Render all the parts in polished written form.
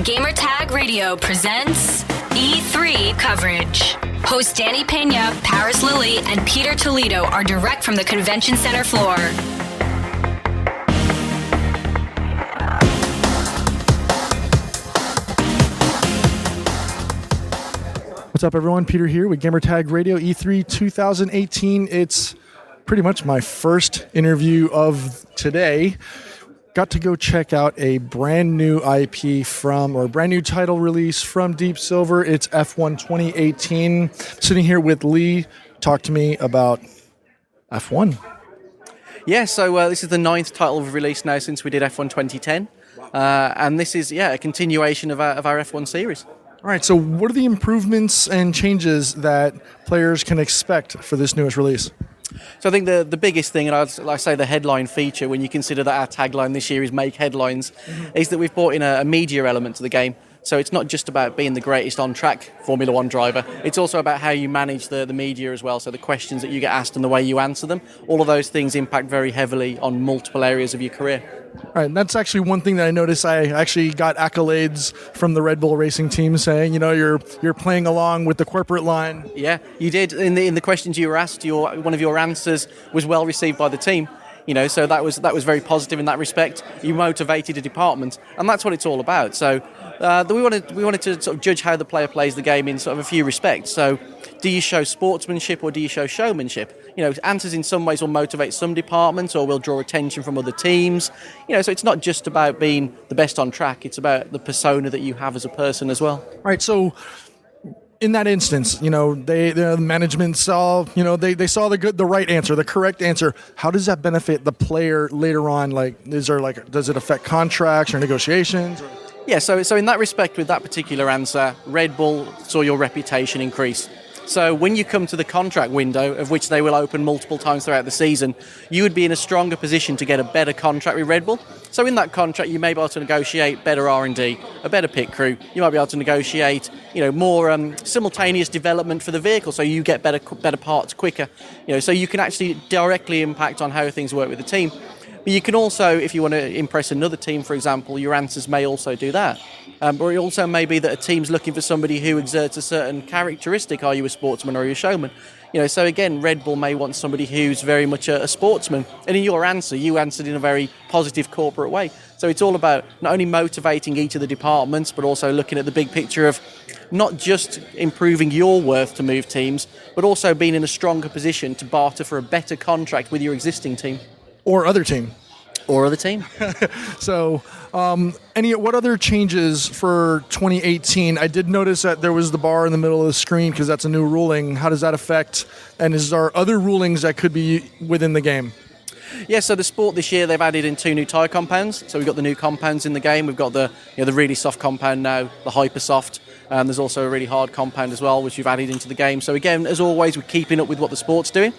Gamertag Radio presents E3 coverage. Hosts Danny Pena, Paris Lilly, and Peter Toledo are direct from the convention center floor. What's up, everyone? Peter here with Gamertag Radio E3 2018. It's pretty much my first interview of today. Got to go check out a brand new IP or brand new title release from Deep Silver. It's F1 2018. Sitting here with Lee. Talk to me about F1. Yeah, so this is the 9th title we've released now since we did F1 2010. And this is, a continuation of our F1 series. All right, so what are the improvements and changes that players can expect for this newest release? So I think the biggest thing, and I'd say the headline feature when you consider that our tagline this year is make headlines, is that we've brought in a media element to the game. So it's not just about being the greatest on-track Formula One driver, it's also about how you manage the media as well. So the questions that you get asked and the way you answer them, all of those things impact very heavily on multiple areas of your career. All right, and that's actually one thing that I noticed. I actually got accolades from the Red Bull Racing team saying, you're playing along with the corporate line. Yeah, you did. In the questions you were asked, one of your answers was well received by the team. So that was very positive in that respect. You motivated a department, and that's what it's all about. So we wanted to sort of judge how the player plays the game in sort of a few respects. So, do you show sportsmanship or do you show showmanship? Answers in some ways will motivate some departments or will draw attention from other teams. So it's not just about being the best on track; it's about the persona that you have as a person as well. Right. So, in that instance, the management saw, they saw the right answer, the correct answer. How does that benefit the player later on? Does it affect contracts or negotiations? Yeah, so in that respect, with that particular answer, Red Bull saw your reputation increase. So when you come to the contract window, of which they will open multiple times throughout the season, you would be in a stronger position to get a better contract with Red Bull. So in that contract, you may be able to negotiate better R&D, a better pit crew. You might be able to negotiate, more simultaneous development for the vehicle, so you get better parts quicker. So you can actually directly impact on how things work with the team. But you can also, if you want to impress another team, for example, your answers may also do that. Or it also may be that a team's looking for somebody who exerts a certain characteristic. Are you a sportsman or are you a showman? So again, Red Bull may want somebody who's very much a sportsman. And in your answer, you answered in a very positive corporate way. So it's all about not only motivating each of the departments, but also looking at the big picture of not just improving your worth to move teams, but also being in a stronger position to barter for a better contract with your existing team. Or other team. Or other team. So, what other changes for 2018? I did notice that there was the bar in the middle of the screen because that's a new ruling. How does that affect? And is there other rulings that could be within the game? Yeah, so the sport this year, they've added in 2 new tyre compounds. So we've got the new compounds in the game. We've got the really soft compound now, the hyper soft. There's also a really hard compound as well, which we've added into the game. So again, as always, we're keeping up with what the sport's doing.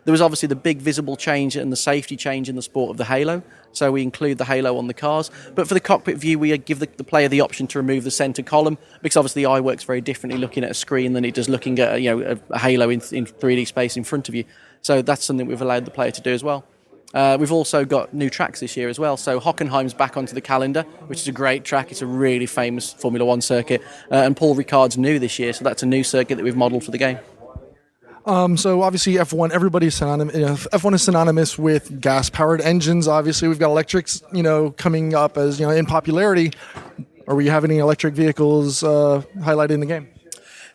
There was obviously the big visible change and the safety change in the sport of the halo. So we include the halo on the cars. But for the cockpit view, we give the player the option to remove the centre column, because obviously the eye works very differently looking at a screen than it does looking at a halo in 3D space in front of you. So that's something we've allowed the player to do as well. We've also got new tracks this year as well. So Hockenheim's back onto the calendar, which is a great track. It's a really famous Formula One circuit. And Paul Ricard's new this year, so that's a new circuit that we've modelled for the game. So obviously F1, everybody's synonymous. F1 is synonymous with gas-powered engines. Obviously, we've got electrics, coming up as in popularity. Are we have any electric vehicles highlighted in the game?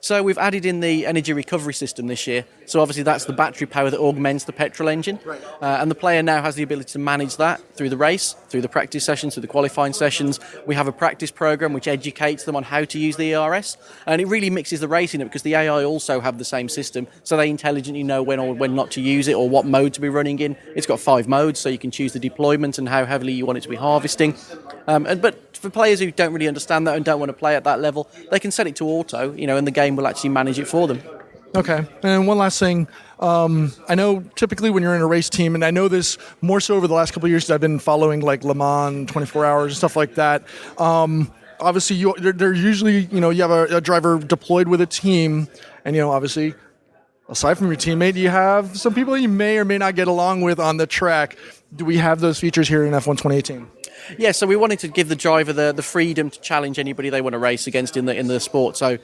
So we've added in the energy recovery system this year. So obviously that's the battery power that augments the petrol engine. Right. And the player now has the ability to manage that through the race, through the practice sessions, through the qualifying sessions. We have a practice program which educates them on how to use the ERS. And it really mixes the racing up because the AI also have the same system. So they intelligently know when or when not to use it or what mode to be running in. It's got 5 modes, so you can choose the deployment and how heavily you want it to be harvesting. But for players who don't really understand that and don't want to play at that level, they can set it to auto, and the game will actually manage it for them. Okay. And one last thing. I know typically when you're in a race team, and I know this more so over the last couple of years because I've been following like Le Mans, 24 Hours, and stuff like that. Obviously, they're usually, you have a driver deployed with a team, and, obviously, aside from your teammate, you have some people you may or may not get along with on the track. Do we have those features here in F1 2018? Yeah, so we wanted to give the driver the freedom to challenge anybody they want to race against in the sport. So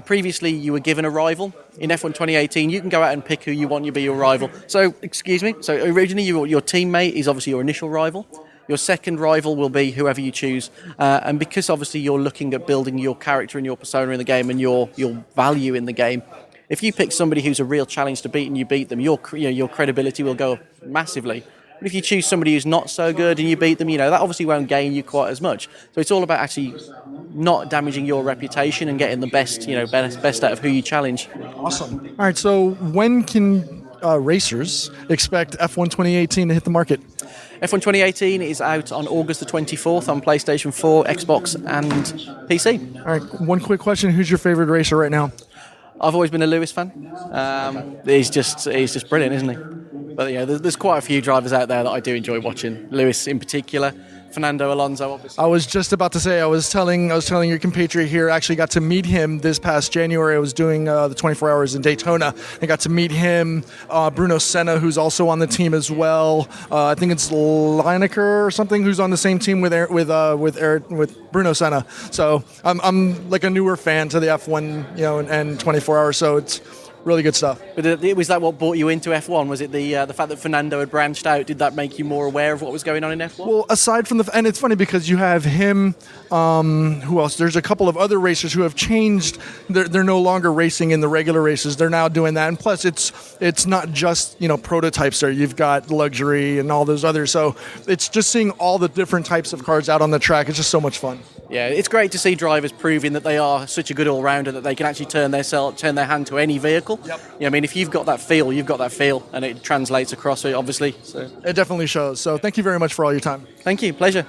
previously you were given a rival. In F1 2018, you can go out and pick who you want to be your rival. So originally your teammate is obviously your initial rival. Your second rival will be whoever you choose. And because obviously you're looking at building your character and your persona in the game and your value in the game, if you pick somebody who's a real challenge to beat and you beat them, your credibility will go up massively. But if you choose somebody who's not so good and you beat them, that obviously won't gain you quite as much. So it's all about actually not damaging your reputation and getting the best out of who you challenge. Awesome. All right, so when can racers expect F1 2018 to hit the market? F1 2018 is out on August the 24th on PlayStation 4, Xbox and PC. All right, one quick question. Who's your favorite racer right now? I've always been a Lewis fan. He's just brilliant, isn't he? But there's quite a few drivers out there that I do enjoy watching. Lewis in particular, Fernando Alonso, obviously. I was just about to say, I was telling your compatriot here, actually got to meet him this past January. I was doing the 24 Hours in Daytona. I got to meet him, Bruno Senna, who's also on the team as well. I think it's Lineker or something, who's on the same team with Bruno Senna. So I'm like a newer fan to the F1, and 24 Hours. So it's really good stuff. But was that what brought you into F1? Was it the fact that Fernando had branched out? Did that make you more aware of what was going on in F1? Well, aside from and it's funny because you have him, who else? There's a couple of other racers who have changed. They're no longer racing in the regular races. They're now doing that. And plus, it's not just, prototypes there. You've got luxury and all those others. So it's just seeing all the different types of cars out on the track. It's just so much fun. Yeah, it's great to see drivers proving that they are such a good all-rounder that they can actually turn their hand to any vehicle. Yep. If you've got that feel, you've got that feel, and it translates across it, obviously. So it definitely shows. So thank you very much for all your time. Thank you. Pleasure.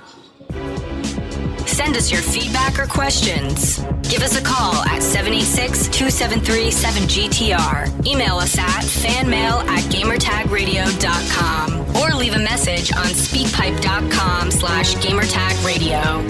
Send us your feedback or questions. Give us a call at 786-273-7GTR. Email us at fanmail@gamertagradio.com or leave a message on speakpipe.com/gamertagradio.